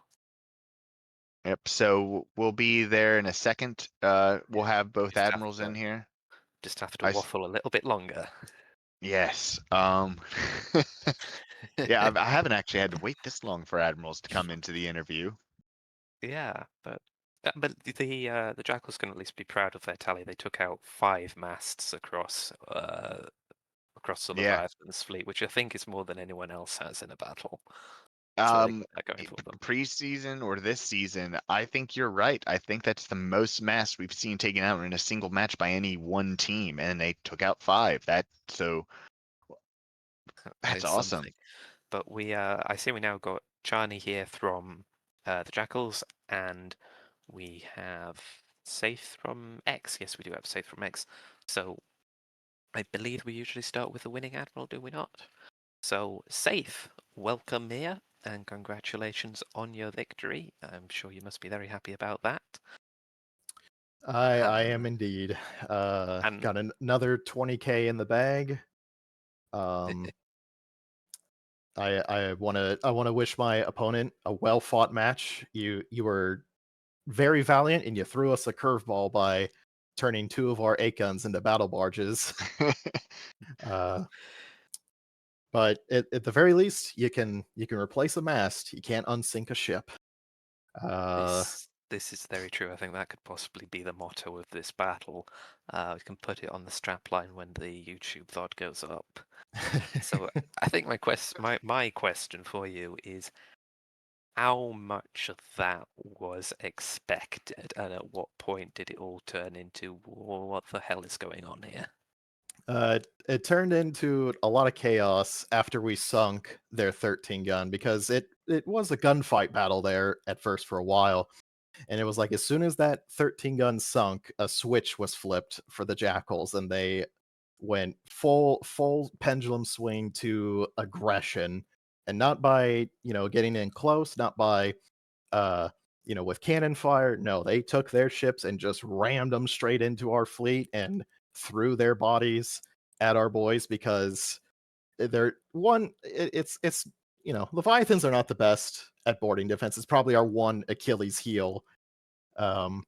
yep. So we'll be there in a second. We'll Yeah, have both just have admirals in to here. just have to I waffle a little bit longer. yes. Yeah, I haven't actually had to wait this long for admirals to come into the interview. Yeah, but the Jackals can at least be proud of their tally. They took out 5 masts across the Yeah. Leviathan's fleet, which I think is more than anyone else has in a battle. So they Um, got that going for them. Preseason or this season, I think you're right. I think that's the most mass we've seen taken out in a single match by any one team, and they took out 5. That That's is awesome. something. But I see we now got Charney here from the Jackals, and we have Safe from X. Yes, we do have Safe from X. So I believe we usually start with the winning admiral, do we not? So Safe, welcome here, and congratulations on your victory. I'm sure you must be very happy about that. I am Um, indeed. and Got another 20K in the bag. Um, I wanna wish my opponent a well fought match. You were very valiant and you threw us a curveball by turning 2 of our 8 guns into battle barges. Uh, but at the very least, you can replace a mast. You can't unsink a ship. Uh, this is very true. I think that could possibly be the motto of this battle. We can put it on the strapline when the YouTube VOD goes up. So I think my question for you is how much of that was expected, and at what point did it all turn into what the hell is going on here? it turned into a lot of chaos after we sunk their 13 gun because it was a gunfight battle there at first for a while. And it was like as soon as that 13 gun sunk, a switch was flipped for the Jackals, and they went full pendulum swing to aggression, and not by getting in close, not by uh with cannon fire. No, they took their ships and just rammed them straight into our fleet and threw their bodies at our boys because they're it's Leviathans are not the best at boarding defense. It's probably our one Achilles heel. um,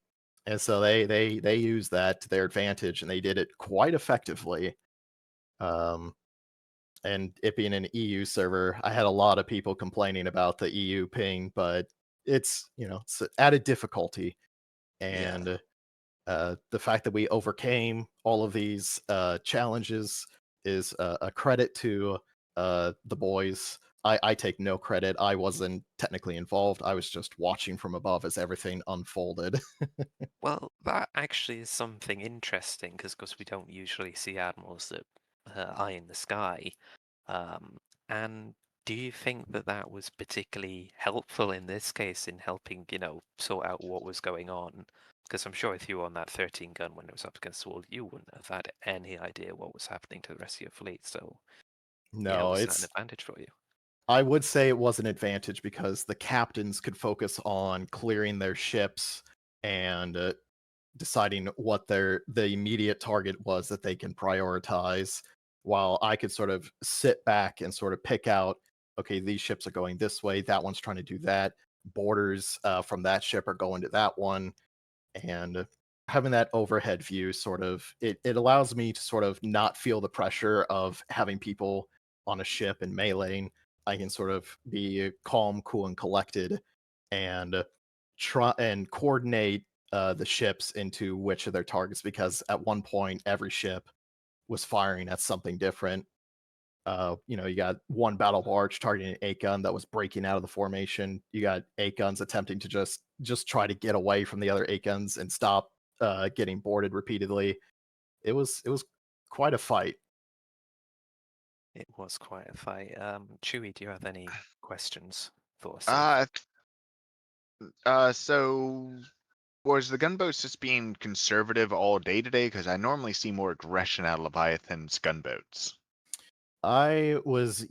and so they use that to their advantage, and they did it quite effectively. Um, and it being an EU server, I had a lot of people complaining about the EU ping, but it's added difficulty, Yeah. and the fact that we overcame all of these challenges is a credit to the boys. I take no credit. I wasn't technically involved. I was just watching from above as everything unfolded. Well, that actually is something interesting because, of course, we don't usually see admirals that eye in the sky. Um, and do you think that that was particularly helpful in this case in helping, sort out what was going on? Because I'm sure if you were on that 13 gun when it was up against the wall, you wouldn't have had any idea what was happening to the rest of your fleet. So, Yeah, No, was that an it's advantage for you? I would say it was an advantage because the captains could focus on clearing their ships and deciding what the immediate target was that they can prioritize, while I could sort of sit back and sort of pick out, okay, these ships are going this way, that one's trying to do that, borders from that ship are going to that one, and having that overhead view sort of it allows me to sort of not feel the pressure of having people on a ship and meleeing. I can sort of be calm, cool, and collected, and try and coordinate the ships into which of their targets, because at one point every ship was firing at something different. You got one battle barge targeting an 8 gun that was breaking out of the formation. You got 8 guns attempting to just try to get away from the other 8 guns and stop getting boarded repeatedly. It was quite a fight. It was quite a fight. Chewie, do you have any questions for Sif? Uh, so was the gunboats just being conservative all day today? Because I normally see more aggression out of Leviathan's gunboats. I used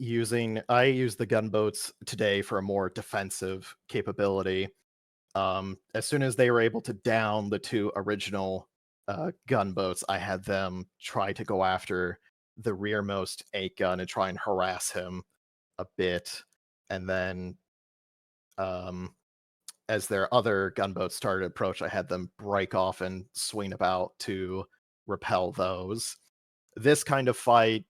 the gunboats today for a more defensive capability. As soon as they were able to down the two original gunboats, I had them try to go after the rearmost 8 gun and try and harass him a bit. And then, um, as their other gunboats started to approach, I had them break off and swing about to repel those. This kind of fight,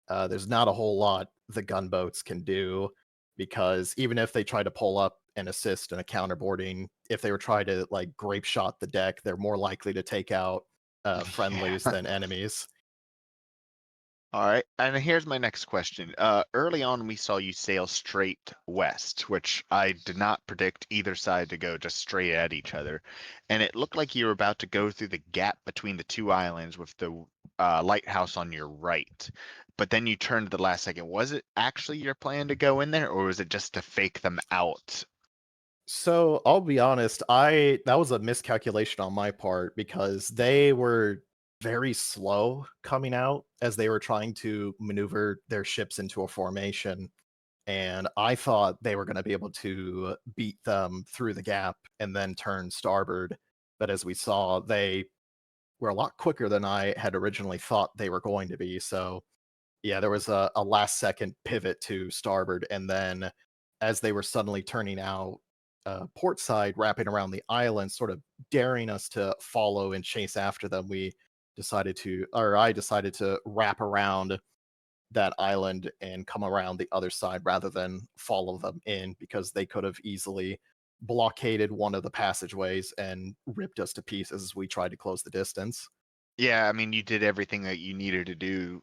there's not a whole lot the gunboats can do, because even if they try to pull up and assist in a counterboarding, if they were trying to like grape shot the deck, they're more likely to take out Yeah. friendlies than enemies. All right, and here's my next question. Early on, we saw you sail straight west, which I did not predict either side to go just straight at each other. And it looked like you were about to go through the gap between the two islands with the lighthouse on your right. But then you turned at the last second. Was it actually your plan to go in there, or was it just to fake them out? So I'll be honest, I that was a miscalculation on my part, because they were very slow coming out as they were trying to maneuver their ships into a formation. And I thought they were going to be able to beat them through the gap and then turn starboard. But as we saw, they were a lot quicker than I had originally thought they were going to be. So yeah, there was a last second pivot to starboard, and then as they were suddenly turning out port side, wrapping around the island, sort of daring us to follow and chase after them, I decided to wrap around that island and come around the other side rather than follow them in, because they could have easily blockaded one of the passageways and ripped us to pieces as we tried to close the distance. Yeah, I mean, you did everything that you needed to do.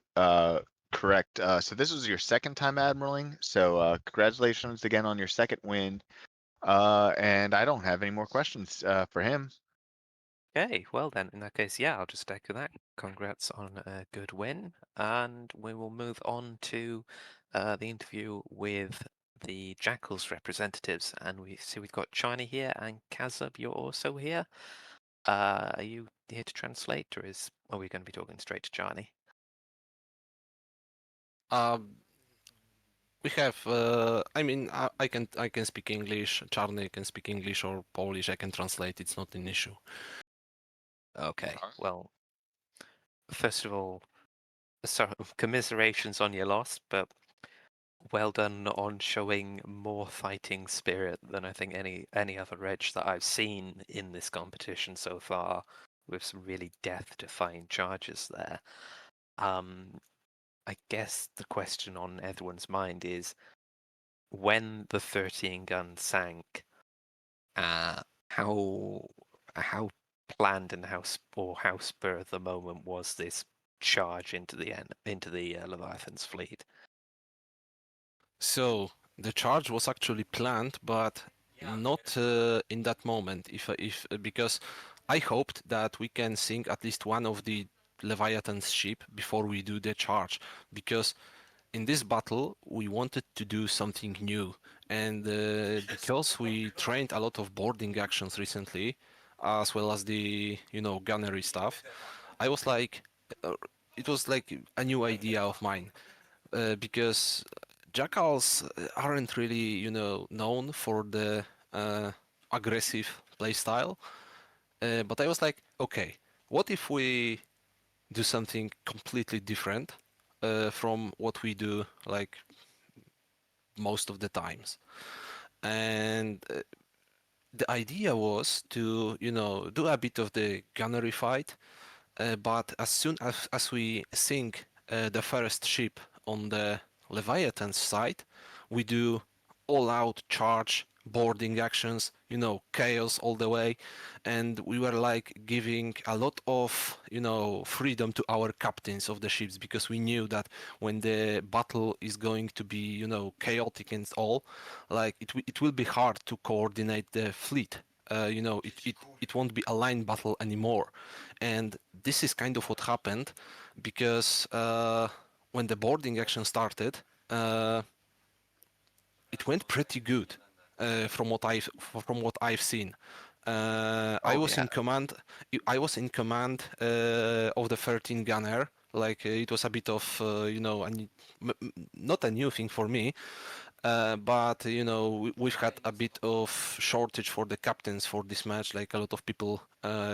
Correct. So this was your second time admiraling. So congratulations again on your second win. And I don't have any more questions for him. Okay, well then, in that case, yeah, I'll just echo that. Congrats on a good win, and we will move on to the interview with the Jackals representatives. And we see we've got China here, and Kazub, you're also here. Are you here to translate, or are we going to be talking straight to Johnny? Um, we have. I mean, I can speak English. Charlie can speak English or Polish. I can translate. It's not an issue. Okay, well, first of all, sorry, commiserations on your loss, but well done on showing more fighting spirit than I think any other reg that I've seen in this competition so far, with some really death-defying charges there. I guess the question on everyone's mind is, when the 13 gun sank, how how planned and how spur of the moment was this charge into the Leviathan's fleet? So the charge was actually planned, but not in that moment. If because I hoped that we can sink at least one of the Leviathan's ship before we do the charge, because in this battle we wanted to do something new, and because we trained a lot of boarding actions recently, as well as the gunnery stuff, I was like, uh, it was like a new idea of mine. because Jackals aren't really, known for the aggressive playstyle. But I was like, okay, what if we do something completely different from what we do like most of the times? And the idea was to, do a bit of the gunnery fight, but as soon as we sink the first ship on the Leviathan side, we do all-out charge, boarding actions, chaos all the way, and we were like giving a lot of, freedom to our captains of the ships because we knew that when the battle is going to be, chaotic and all, like it will be hard to coordinate the fleet. It won't be a line battle anymore. And this is kind of what happened because when the boarding action started, uh, it went pretty good from what I've seen. I Oh was yeah. in command. I was in command of the 13 gunner. Like it was a bit of not a new thing for me, but we've had a bit of shortage for the captains for this match. Like a lot of people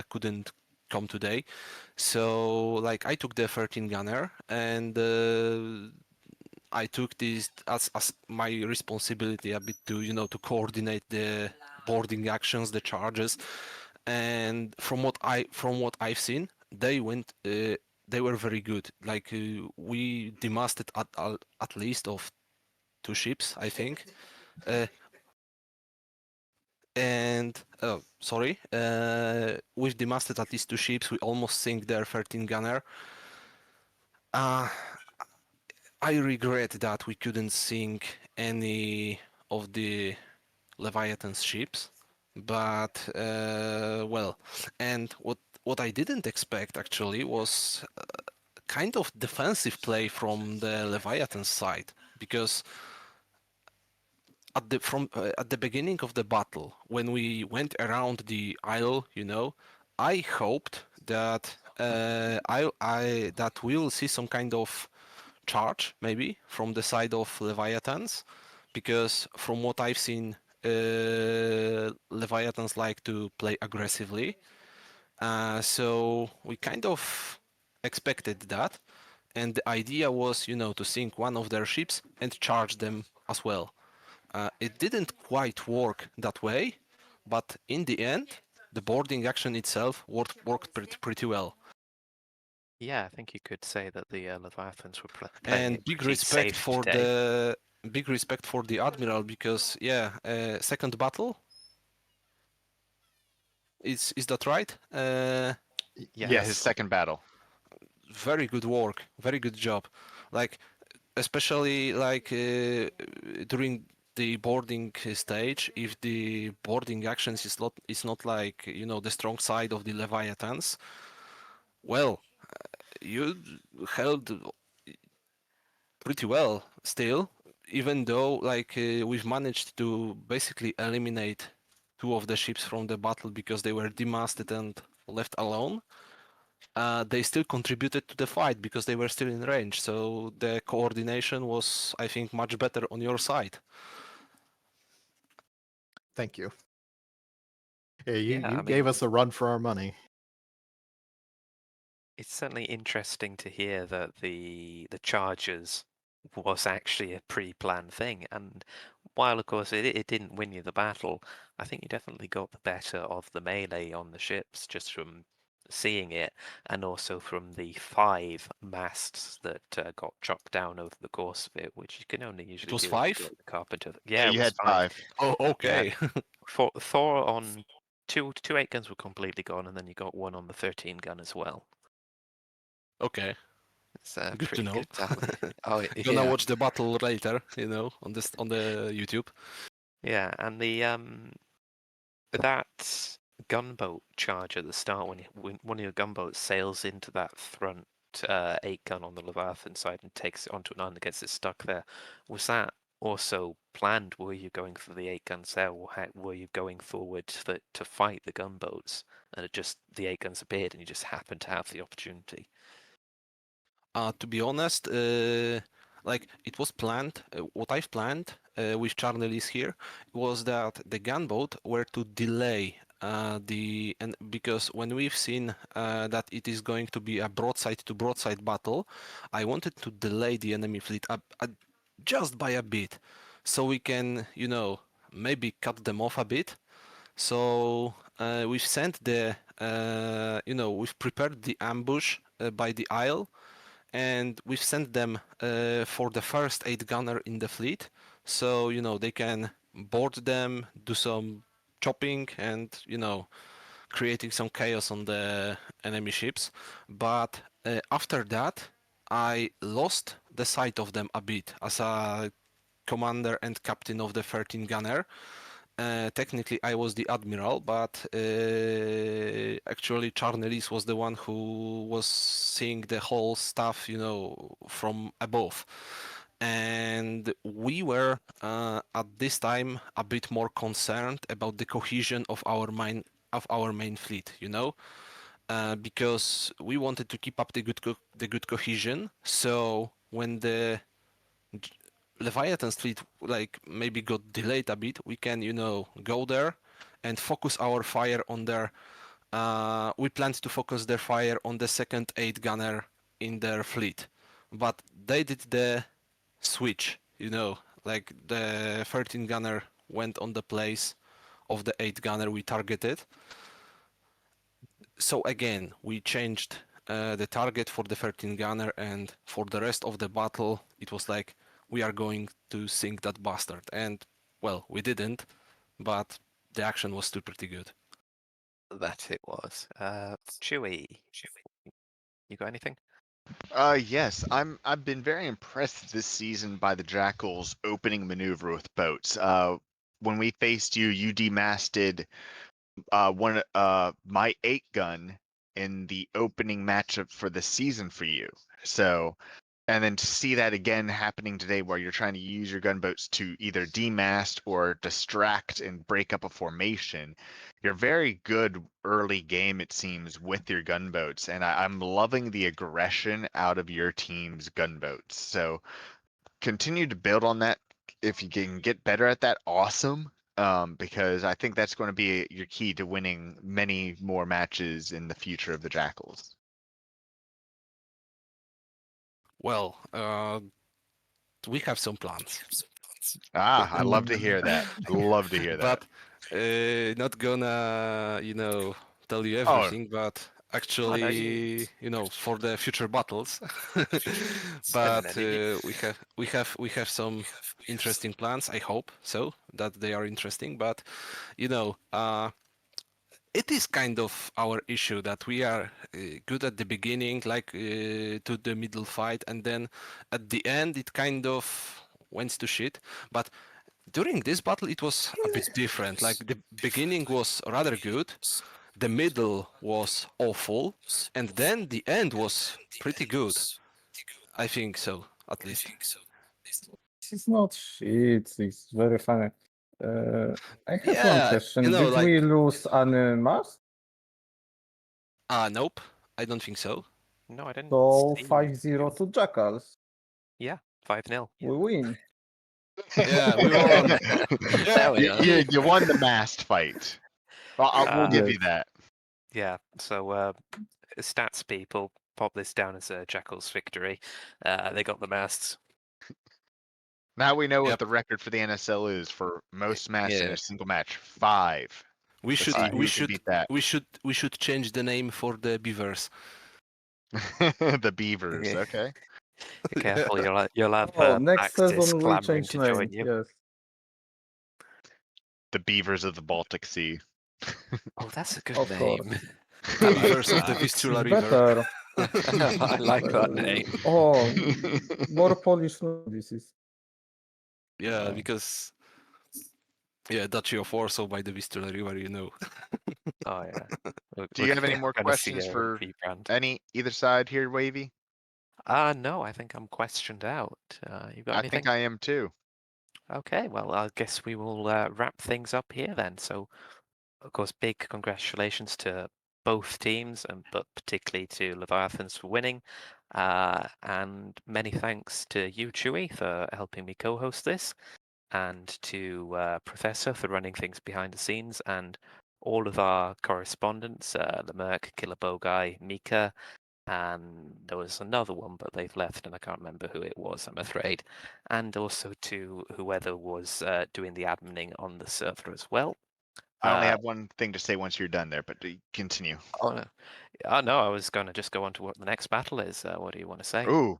couldn't come today, so like I took the 13 gunner and I took this as my responsibility a bit to to coordinate the boarding actions, the charges, and from what I've seen, they went. They were very good. Like we demasted at least of two ships, I think. Uh, and sorry, we've demasted at least two ships. We almost sink their 13 gunner. Uh, I regret that we couldn't sink any of the Leviathan's ships, but well, and what I didn't expect actually was kind of defensive play from the Leviathan side because at the beginning of the battle when we went around the isle, I hoped that I that we'll see some kind of charge maybe from the side of Leviathans, because from what I've seen, Leviathans like to play aggressively. So we kind of expected that, and the idea was, to sink one of their ships and charge them as well. It didn't quite work that way, but in the end, the boarding action itself worked pretty well. Yeah, I think you could say that the Leviathans were playing And it pretty safe today. big respect for the admiral because yeah, second battle is that right? Yeah, his Yes. second battle. Very good work, very good job. Like especially like during the boarding stage, if the boarding actions is not like the strong side of the Leviathans, well, you held pretty well still, even though like we've managed to basically eliminate two of the ships from the battle because they were demasted and left alone. They still contributed to the fight because they were still in range, so the coordination was, I think, much better on your side. Thank you. Yeah, you Yeah, I gave mean, us a run for our money. it's certainly interesting to hear that the Chargers was actually a pre-planned thing. And while, of course, it didn't win you the battle, I think you definitely got the better of the melee on the ships just from seeing it, and also from the 5 masts that got chopped down over the course of it, which you can only It usually was do if five? you're like the carpenter. Yeah, Yeah, it you was had 5. 5. Oh, You had okay. Thor on two 8 guns were completely gone, and then you got one on the 13 gun as well. Okay, It's a good to pretty know. good tally. Oh Gonna yeah, watch the battle later, on the YouTube. yeah, and the that gunboat charge at the start when one of your gunboats sails into that front 8 gun on the Leviathan side and takes it onto an island and gets it stuck there. Was that also planned? Were you going for the 8 guns there, or were you going forward to fight the gunboats, and it just the 8 guns appeared and you just happened to have the opportunity? To be honest, like it was planned. What I've planned with Charnelis here was that the gunboat were to delay and because when we've seen that it is going to be a broadside to broadside battle, I wanted to delay the enemy fleet just by a bit, so we can, maybe cut them off a bit. So we've sent we've prepared the ambush by the Isle, and we've sent them for the first 8 gunner in the fleet, so they can board them, do some chopping, and creating some chaos on the enemy ships. But after that, I lost the sight of them a bit as a commander and captain of the 13 gunner. Technically, I was the admiral, but actually Charnelis was the one who was seeing the whole stuff, from above. And we were at this time a bit more concerned about the cohesion of our main fleet, because we wanted to keep up the good cohesion. So when the Leviathan's fleet like maybe got delayed a bit, we can go there and focus our fire on their. We planned to focus their fire on the second 8 gunner in their fleet, but they did the switch. Like the 13 gunner went on the place of the 8 gunner we targeted. So again, we changed the target for the 13 gunner, and for the rest of the battle, it was like we are going to sink that bastard. And well, we didn't, but the action was still pretty good. That it was. Chewie, you got anything? Yes, I've been very impressed this season by the Jackals' opening maneuver with boats. When we faced you, you demasted my 8 gun in the opening matchup for the season for you. So, and then to see that again happening today, where you're trying to use your gunboats to either demast or distract and break up a formation, you're very good early game, it seems, with your gunboats, and I'm loving the aggression out of your team's gunboats. So continue to build on that. If you can get better at that, awesome. Because I think that's going to be your key to winning many more matches in the future of the Jackals. Well, we have some plans. I love to hear that. I love to hear that. But not gonna, tell you Oh, everything, but Oh, no, actually, for the future battles. and But then we have some interesting plans. I hope so that they are interesting. But it is kind of our issue that we are good at the beginning, like to the middle fight, and then at the end it kind of went to shit. But during this battle it was a bit different. Like the beginning was rather good, the middle was awful, and then the end was pretty good. I think so, at least. This is not shit. It's very funny. I have one Yeah, question. Did like we lose an mast? nope, I don't think so. no, I didn't. So see 5-0 to Jackals. Yeah, 5-0. We win. Yeah, we won. There we are. you won the mast fight. We'll give you Yes. that. Yeah. So stats people pop this down as a Jackals victory. They got the masts. Now we know what Yep. the record for the NSL is for most masts in Yeah. a single match. 5. We Let's should see we who can should beat that. we should change the name for the beavers. The Beavers. Yeah. Okay. Be careful, you'll have Oh, next Axis season we clamoring change to name. join you. Yes. The Beavers of the Baltic Sea. Oh, that's a good Of name. course. I like Beavers of the that. Vistula It's River. better. I like that name. Oh, more Polish name this is. Yeah, because Duchy of Warsaw by the Vistula River, Oh yeah. Do you have any We're more gonna see questions a for rebrand. either side here, Wavy? No, I think I'm questioned out. You got I anything? think I am too. Okay, well, I guess we will wrap things up here then. So, of course, big congratulations to both teams, but particularly to Leviathans for winning. And many thanks to you, Chewy, for helping me co-host this, and to Professor for running things behind the scenes, and all of our correspondents, Lemerck, Killer Bogai, Mika, and there was another one, but they've left, and I can't remember who it was, I'm afraid. And also to whoever was doing the adminning on the server as well. I only Uh, have one thing to say once you're done there, but continue. oh, no. Oh, no, I was going to just go on to what the next battle is. What do you want to say? Ooh,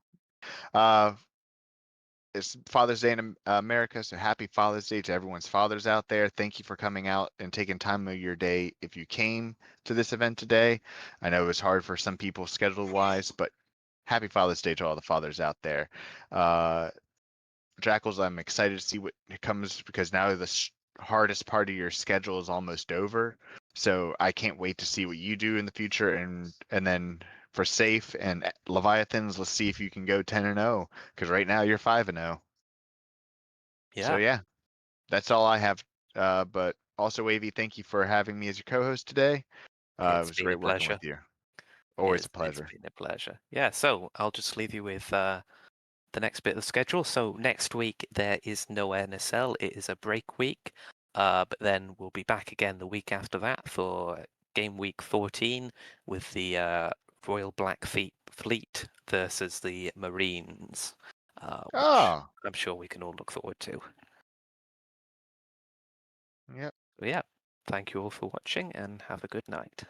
it's Father's Day in America, so happy Father's Day to everyone's fathers out there. Thank you for coming out and taking time of your day if you came to this event today. I know it was hard for some people schedule wise, but happy Father's Day to all the fathers out there. Jackals, I'm excited to see what comes because now the hardest part of your schedule is almost over. So I can't wait to see what you do in the future, and then for Safe and Leviathans, let's see if you can go 10-0 because right now you're 5-0. So Yeah, yeah, that's all I have. But also, Wavy, thank you for having me as your co-host today. It it's was been a great working pleasure. with you. Always a It's pleasure. been a pleasure. Yeah, so I'll just leave you with the next bit of the schedule. So next week there is no NSL. It is a break week. But then we'll be back again the week after that for game week 14 with the Royal Fleet versus the Marines, which Oh, I'm sure we can all look forward to. yep. So yeah, thank you all for watching and have a good night.